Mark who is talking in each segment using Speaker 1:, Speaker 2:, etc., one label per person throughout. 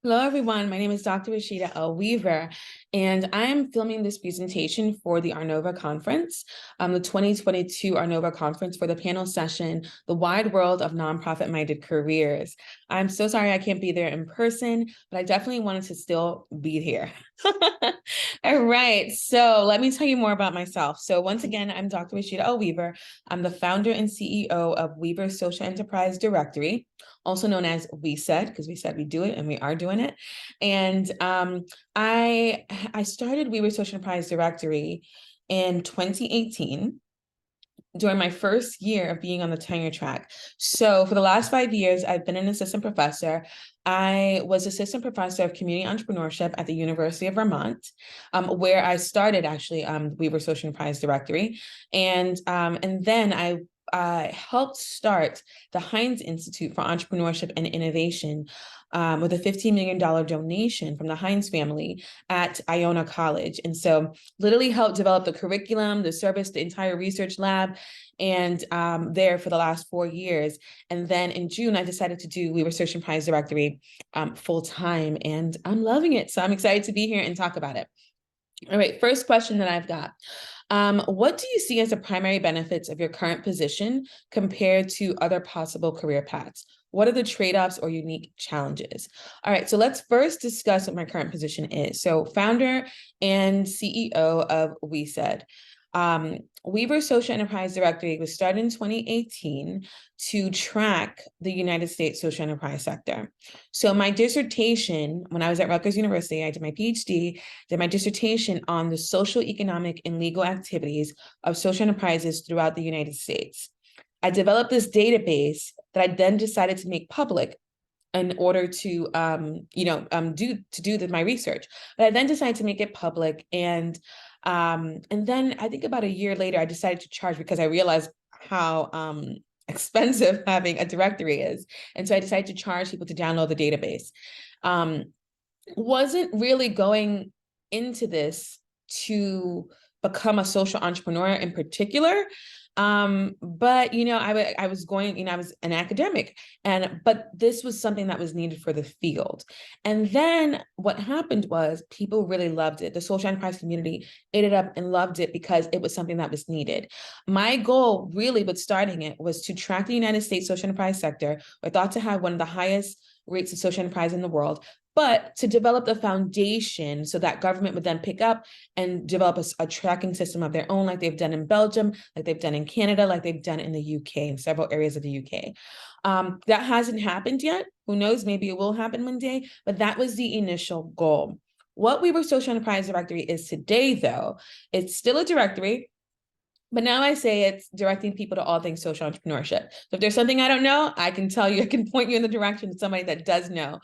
Speaker 1: Hello, everyone. My name is Dr. Rashida L. Weaver, and I am filming this presentation for the ARNOVA Conference, the 2022 ARNOVA Conference for the panel session, The Wide World of Nonprofit-Minded Careers. I'm so sorry I can't be there in person, but I definitely wanted to still be here. All right, so let me tell you more about myself. So once again, I'm Dr. Rashida L. Weaver. I'm the founder and CEO of Weaver Social Enterprise Directory, also known as We Said, because we said we do it and we are doing it. And I started Weaver Social Enterprise Directory in 2018 during my first year of being on the tenure track. So for the last 5 years, I've been an assistant professor. I was assistant professor of community entrepreneurship at the University of Vermont, where I started actually Weaver Social Enterprise Directory. And then I helped start the Heinz Institute for Entrepreneurship and Innovation with a $15 million donation from the Heinz family at Iona College. And so literally helped develop the curriculum, the service, the entire research lab, and there for the last 4 years. And then in June, I decided to do Weaver Social Enterprise Directory full time, and I'm loving it. So I'm excited to be here and talk about it. All right, first question that I've got. What do you see as the primary benefits of your current position compared to other possible career paths? What are the trade-offs or unique challenges? All right, so let's first discuss what my current position is. So founder and CEO of We Said. Weaver Social Enterprise Directory was started in 2018 to track the United States social enterprise sector. So my dissertation, when I was at Rutgers University, I did my PhD, did my dissertation on the social, economic, and legal activities of social enterprises throughout the United States. I developed this database that I then decided to make public in order to do my research. But I then decided to make it public, and then I think about a year later, I decided to charge because I realized how expensive having a directory is. And so I decided to charge people to download the database. Wasn't really going into this to become a social entrepreneur in particular. But I was going, I was an academic, but this was something that was needed for the field. And then what happened was people really loved it. The social enterprise community ate it up and loved it because it was something that was needed. My goal really with starting it was to track the United States social enterprise sector. I thought to have one of the highest rates of social enterprise in the world, but to develop the foundation so that government would then pick up and develop a tracking system of their own, like they've done in Belgium, like they've done in Canada, like they've done in the UK, in several areas of the UK. That hasn't happened yet. Who knows? Maybe it will happen one day, but that was the initial goal. What Weaver Social Enterprise Directory is today, though, it's still a directory. But now I say it's directing people to all things social entrepreneurship. So if there's something I don't know, I can tell you, I can point you in the direction of somebody that does know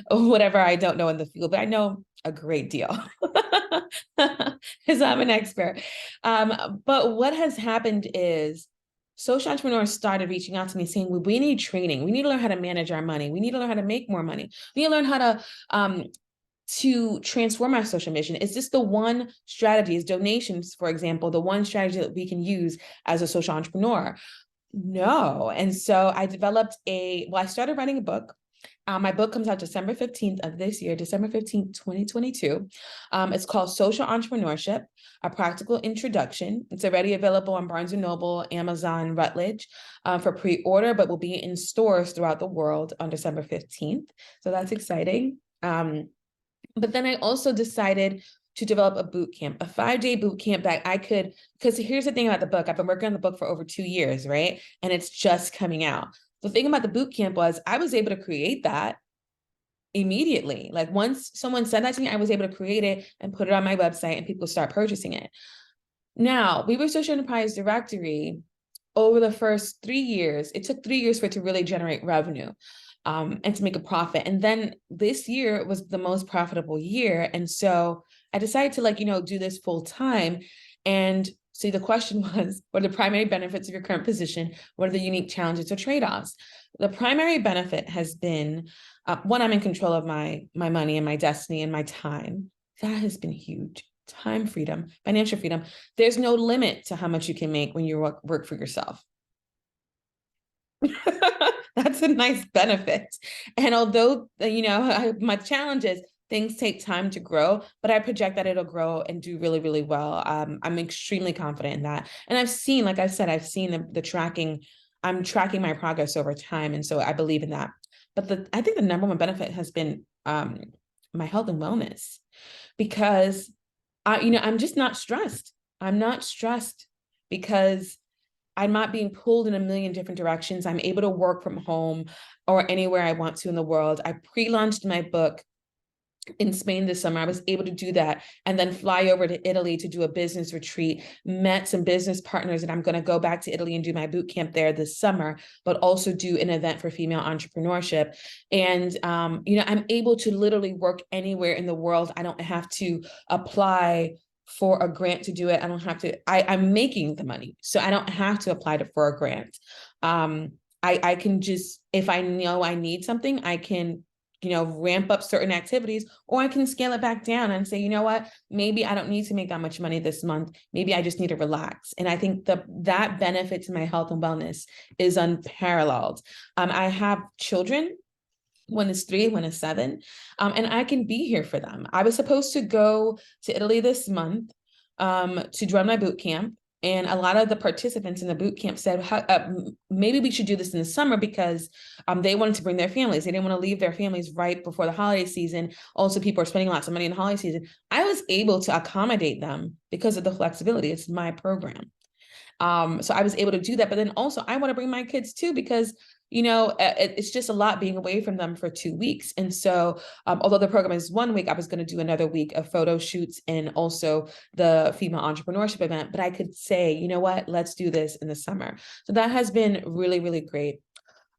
Speaker 1: whatever I don't know in the field, but I know a great deal because I'm an expert. But what has happened is social entrepreneurs started reaching out to me saying, well, we need training. We need to learn how to manage our money. We need to learn how to make more money. We need to learn how to transform our social mission. Is this the one strategy? Is donations, for example, the one strategy that we can use as a social entrepreneur? No. And so I started writing a book. My book comes out December 15th of this year, December 15th, 2022. It's called Social Entrepreneurship, A Practical Introduction. It's already available on Barnes & Noble, Amazon, Routledge for pre-order, but will be in stores throughout the world on December 15th. So that's exciting. But then I also decided to develop a boot camp, a 5-day boot camp that I could, because here's the thing about the book. I've been working on the book for over 2 years, right? And it's just coming out. The thing about the boot camp was I was able to create that immediately. Like once someone said that to me, I was able to create it and put it on my website and people start purchasing it. Now, Weaver Social Enterprise Directory, over the first 3 years, it took 3 years for it to really generate revenue. And to make a profit. And then this year was the most profitable year. And so I decided to do this full time. And so the question was, what are the primary benefits of your current position? What are the unique challenges or trade-offs? The primary benefit has been, one, I'm in control of my money and my destiny and my time. That has been huge. Time freedom, financial freedom. There's no limit to how much you can make when you work for yourself. That's a nice benefit. And although, my challenge is things take time to grow, but I project that it'll grow and do really, really well. I'm extremely confident in that. And I've seen, like I said, I've seen the tracking. I'm tracking my progress over time. And so I believe in that. But I think the number one benefit has been my health and wellness, because I'm just not stressed. I'm not stressed because I'm not being pulled in a million different directions. I'm able to work from home or anywhere I want to in the world. I pre-launched my book in Spain this summer. I was able to do that and then fly over to Italy to do a business retreat, met some business partners, and I'm going to go back to Italy and do my boot camp there this summer, but also do an event for female entrepreneurship. And, I'm able to literally work anywhere in the world. I don't have to apply for a grant to do it. I don't have to, I'm making the money, so I don't have to apply for a grant. I can just, if I know I need something, I can ramp up certain activities, or I can scale it back down and say, you know what, maybe I don't need to make that much money this month. Maybe I just need to relax. And I think that benefit to my health and wellness is unparalleled. I have children. One is 3, one is 7, and I can be here for them. I was supposed to go to Italy this month to join my boot camp. And a lot of the participants in the boot camp said, maybe we should do this in the summer, because they wanted to bring their families. They didn't want to leave their families right before the holiday season. Also, people are spending lots of money in the holiday season. I was able to accommodate them because of the flexibility. It's my program. So I was able to do that. But then also I want to bring my kids too, because it's just a lot being away from them for 2 weeks. And so although the program is 1 week, I was going to do another week of photo shoots and also the female entrepreneurship event. But I could say, you know what, let's do this in the summer. So that has been really, really great.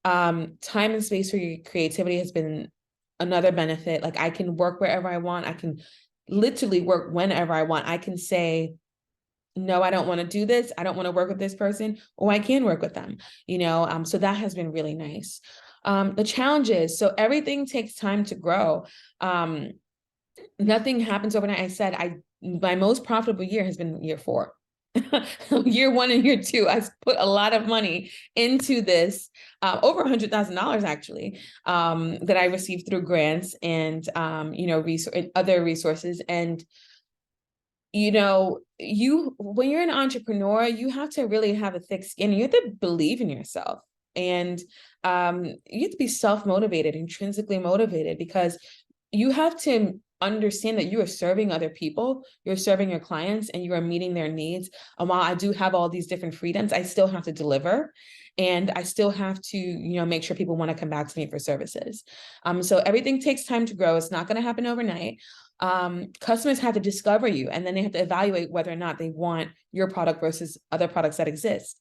Speaker 1: Time and space for your creativity has been another benefit. Like, I can work wherever I want. I can literally work whenever I want. I can say, no, I don't want to do this. I don't want to work with this person, or I can work with them, so that has been really nice. The challenges, so everything takes time to grow. Nothing happens overnight. I said, my most profitable year has been year 4. Year 1 and year 2, I put a lot of money into this, over $100,000 actually, that I received through grants and, other resources. And when you're an entrepreneur, you have to really have a thick skin. You have to believe in yourself, and you have to be self-motivated, intrinsically motivated, because you have to understand that you are serving other people, you're serving your clients, and you are meeting their needs. And while I do have all these different freedoms, I still have to deliver, and I still have to, make sure people want to come back to me for services. So everything takes time to grow. It's not going to happen overnight. Customers have to discover you, and then they have to evaluate whether or not they want your product versus other products that exist.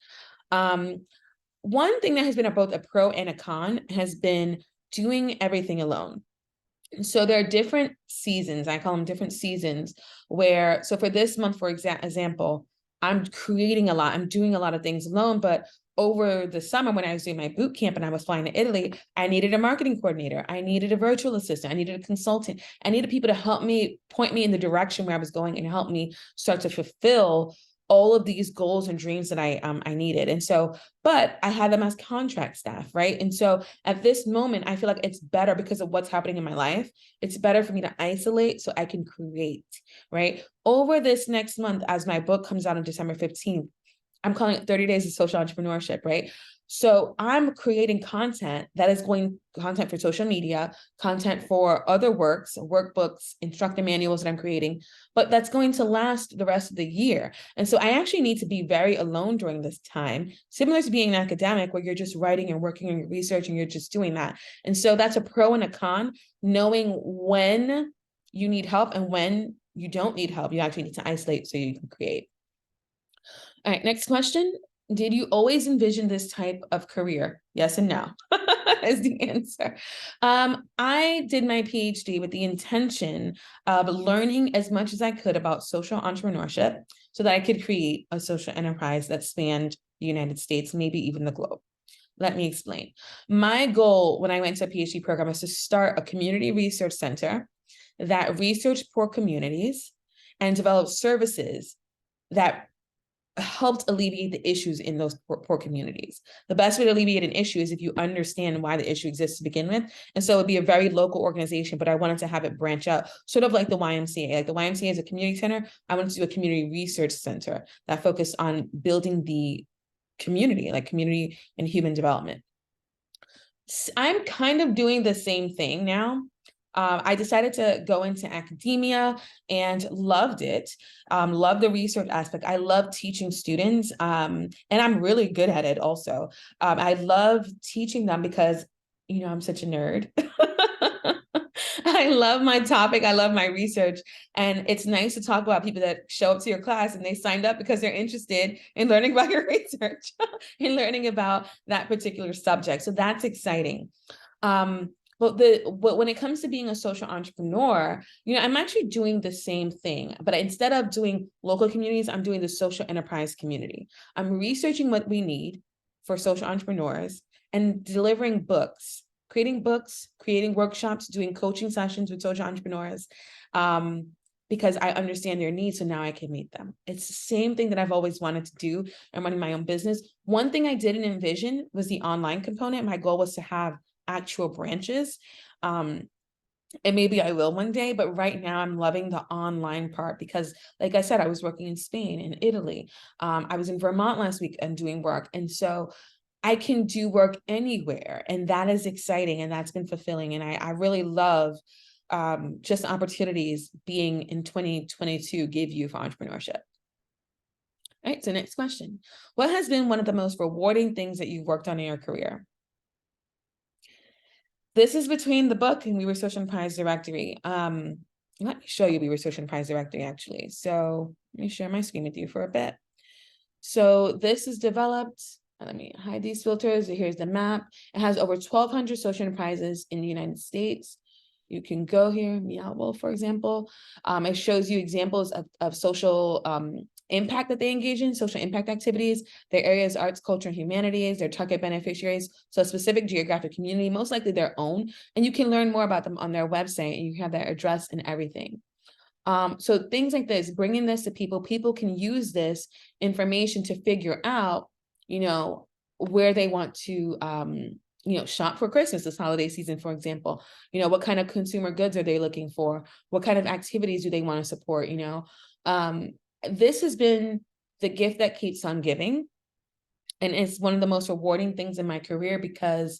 Speaker 1: One thing that has been both a pro and a con has been doing everything alone. So there are different seasons, I call them different seasons, so for this month, for example, I'm creating a lot, I'm doing a lot of things alone, but over the summer when I was doing my boot camp and I was flying to Italy, I needed a marketing coordinator. I needed a virtual assistant. I needed a consultant. I needed people to help me, point me in the direction where I was going, and help me start to fulfill all of these goals and dreams that I needed. And so, but I had them as contract staff, right? And so at this moment, I feel like it's better, because of what's happening in my life. It's better for me to isolate so I can create, right? Over this next month, as my book comes out on December 15th, I'm calling it 30 Days of Social Entrepreneurship, right? So I'm creating content content for social media, content for other works, workbooks, instructor manuals that I'm creating, but that's going to last the rest of the year. And so I actually need to be very alone during this time, similar to being an academic where you're just writing and working on your research and you're just doing that. And so that's a pro and a con, knowing when you need help and when you don't need help. You actually need to isolate so you can create. All right, next question. Did you always envision this type of career? Yes and no is the answer. I did my PhD with the intention of learning as much as I could about social entrepreneurship so that I could create a social enterprise that spanned the United States, maybe even the globe. Let me explain. My goal when I went to a PhD program was to start a community research center that researched poor communities and developed services that helped alleviate the issues in those poor communities. The best way to alleviate an issue is if you understand why the issue exists to begin with. And so it'd be a very local organization, but I wanted to have it branch out, sort of like the YMCA. Like the YMCA is a community center. I wanted to do a community research center that focused on building the community, like community and human development. I'm kind of doing the same thing now. I decided to go into academia and loved it. Loved the research aspect. I love teaching students, and I'm really good at it also. I love teaching them because, I'm such a nerd. I love my topic. I love my research. And it's nice to talk about people that show up to your class and they signed up because they're interested in learning about your research and learning about that particular subject. So that's exciting. But when it comes to being a social entrepreneur, I'm actually doing the same thing, but instead of doing local communities, I'm doing the social enterprise community. I'm researching what we need for social entrepreneurs and delivering books, creating workshops, doing coaching sessions with social entrepreneurs, because I understand their needs, so now I can meet them. It's the same thing that I've always wanted to do. I'm running my own business. One thing I didn't envision was the online component. My goal was to have actual branches. And maybe I will one day, but right now I'm loving the online part because, like I said, I was working in Spain and Italy. I was in Vermont last week and doing work. And so I can do work anywhere, and that is exciting, and that's been fulfilling. And I really love just opportunities being in 2022 give you for entrepreneurship. All right, so next question. What has been one of the most rewarding things that you've worked on in your career? This is between the book and We Were Social Enterprise Directory. Let me show you We Were Social Enterprise Directory, actually. So let me share my screen with you for a bit. So this is developed. Let me hide these filters. Here's the map. It has over 1,200 social enterprises in the United States. You can go here, Meow Wolf, for example. It shows you examples of social impact that they engage in, social impact activities. Their areas, arts, culture, and humanities, their target beneficiaries, so a specific geographic community, most likely their own. And you can learn more about them on their website, and you have their address and everything. So things like this, bringing this to people can use this information to figure out, where they want to shop for Christmas, this holiday season, for example. What kind of consumer goods are they looking for? What kind of activities do they want to support? This has been the gift that keeps on giving. And it's one of the most rewarding things in my career because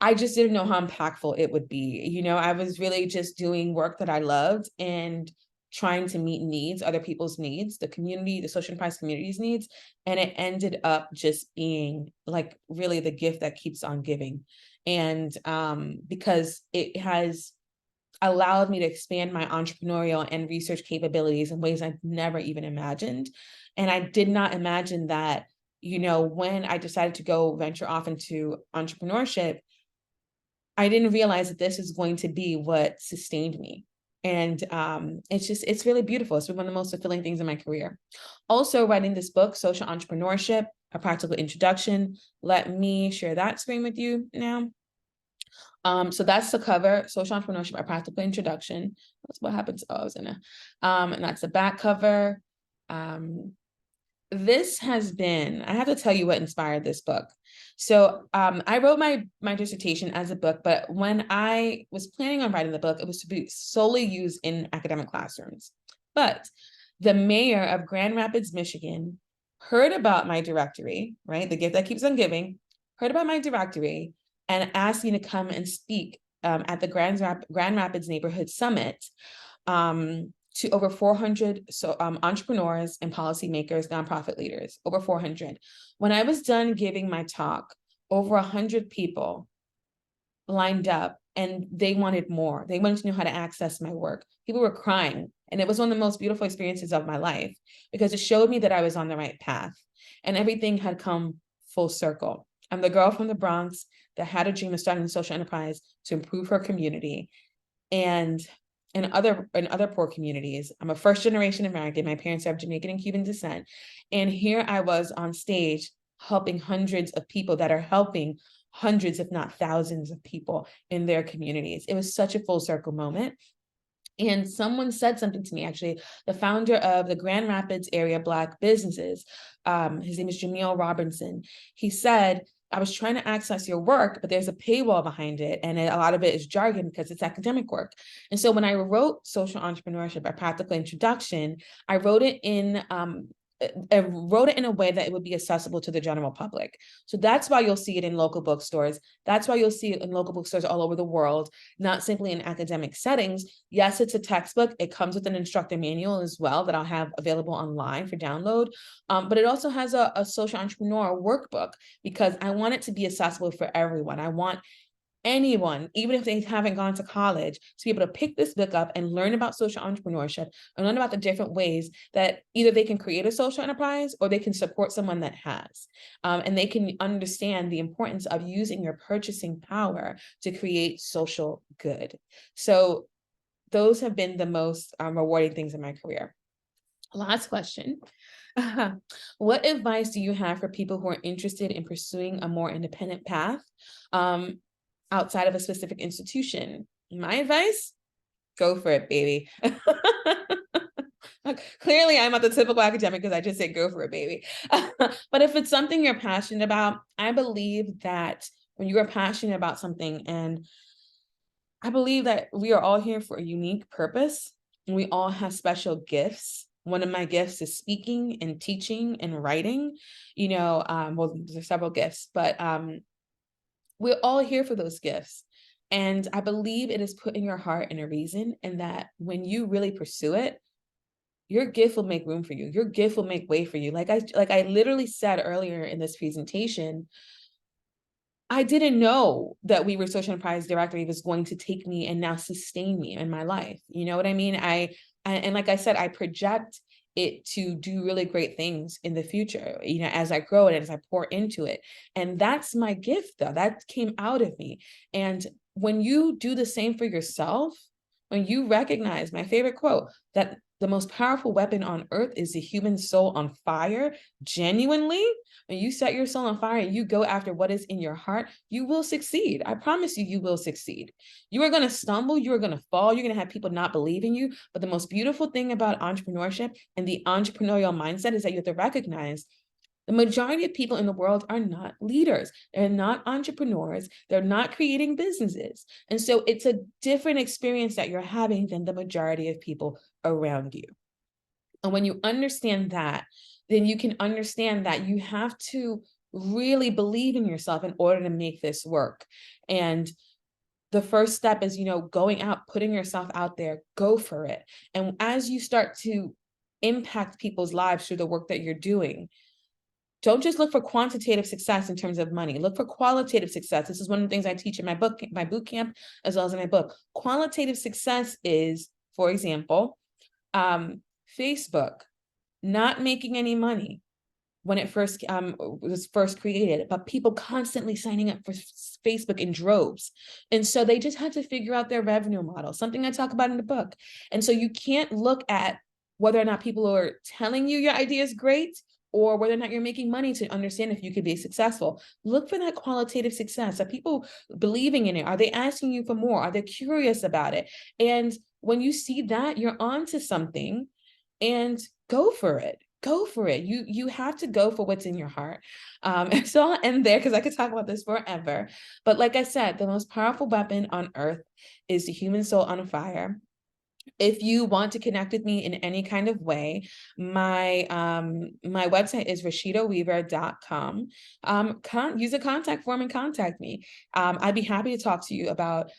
Speaker 1: I just didn't know how impactful it would be. I was really just doing work that I loved and trying to meet needs, other people's needs, the community, the social enterprise community's needs. And it ended up just being like really the gift that keeps on giving. And because it has allowed me to expand my entrepreneurial and research capabilities in ways I've never even imagined. And I did not imagine that, when I decided to go venture off into entrepreneurship, I didn't realize that this is going to be what sustained me. And it's really beautiful. It's been one of the most fulfilling things in my career. Also, writing this book, Social Entrepreneurship, A Practical Introduction. Let me share that screen with you now. So that's the cover, Social Entrepreneurship, A Practical Introduction. That's what happens. Oh, I was in a, and that's the back cover. This has been, I have to tell you what inspired this book. So I wrote my dissertation as a book, but when I was planning on writing the book, it was to be solely used in academic classrooms. But the mayor of Grand Rapids, Michigan, heard about my directory, right? The gift that keeps on giving, heard about my directory and asked me to come and speak at the Grand Rapids Neighborhood Summit to over 400 entrepreneurs and policymakers, nonprofit leaders, over 400. When I was done giving my talk, over 100 people lined up and they wanted more. They wanted to know how to access my work. People were crying. And it was one of the most beautiful experiences of my life because it showed me that I was on the right path and everything had come full circle. I'm the girl from the Bronx that had a dream of starting a social enterprise to improve her community. And in other poor communities, I'm a first-generation American. My parents are of Jamaican and Cuban descent. And here I was on stage helping hundreds of people that are helping hundreds, if not thousands of people in their communities. It was such a full circle moment. And someone said something to me, actually, the founder of the Grand Rapids area Black businesses, his name is Jameel Robinson. He said, I was trying to access your work, but there's a paywall behind it. And a lot of it is jargon because it's academic work. And so when I wrote Social Entrepreneurship, a practical introduction, I wrote it in a way that it would be accessible to the general public. So that's why you'll see it in local bookstores. That's why you'll see it in local bookstores all over the world, not simply in academic settings. Yes, it's a textbook. It comes with an instructor manual as well that I'll have available online for download. But it also has a social entrepreneur workbook because I want it to be accessible for everyone. I want anyone, even if they haven't gone to college, to be able to pick this book up and learn about social entrepreneurship and learn about the different ways that either they can create a social enterprise or they can support someone that has. And they can understand the importance of using your purchasing power to create social good. So those have been the most rewarding things in my career. Last question. What advice do you have for people who are interested in pursuing a more independent path? Outside of a specific institution? My advice, go for it, baby. Clearly, I'm not the typical academic because I just said go for it, baby. But if it's something you're passionate about, I believe that when you are passionate about something, and I believe that we are all here for a unique purpose, and we all have special gifts. One of my gifts is speaking and teaching and writing. Well, there's several gifts, but we're all here for those gifts. And I believe it is put in your heart and a reason, and that when you really pursue it, your gift will make room for you. Your gift will make way for you. Like I literally said earlier in this presentation, I didn't know that We Were Social Enterprise Directory was going to take me and now sustain me in my life. You know what I mean? And like I said, I project it to do really great things in the future, as I grow it and as I pour into it. And that's my gift, though. That came out of me. And when you do the same for yourself, when you recognize my favorite quote, that the most powerful weapon on earth is the human soul on fire, genuinely, when you set your soul on fire and you go after what is in your heart, you will succeed. I promise you, you will succeed. You are going to stumble. You are going to fall. You're going to have people not believe in you. But the most beautiful thing about entrepreneurship and the entrepreneurial mindset is that you have to recognize the majority of people in the world are not leaders. They're not entrepreneurs. They're not creating businesses. And so it's a different experience that you're having than the majority of people around you. And when you understand that, then you can understand that you have to really believe in yourself in order to make this work. And the first step is, going out, putting yourself out there, go for it. And as you start to impact people's lives through the work that you're doing, don't just look for quantitative success in terms of money. Look for qualitative success. This is one of the things I teach in my book, my boot camp, as well as in my book. Qualitative success is, for example, Facebook not making any money when it first was first created, but people constantly signing up for Facebook in droves. And so they just had to figure out their revenue model, something I talk about in the book. And so you can't look at whether or not people are telling you your idea is great or whether or not you're making money to understand if you could be successful. Look for that qualitative success. Are people believing in it? Are they asking you for more? Are they curious about it? And when you see that, you're onto something, and go for it. Go for it. You have to go for what's in your heart. So I'll end there because I could talk about this forever. But like I said, the most powerful weapon on earth is the human soul on fire. If you want to connect with me in any kind of way, my website is rashidaweaver.com. Use a contact form and contact me. I'd be happy to talk to you about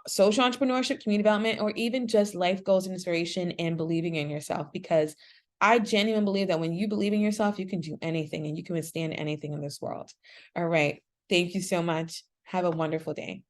Speaker 1: social entrepreneurship, community development, or even just life goals and inspiration and believing in yourself, because I genuinely believe that when you believe in yourself, you can do anything and you can withstand anything in this world. All right. Thank you so much. Have a wonderful day.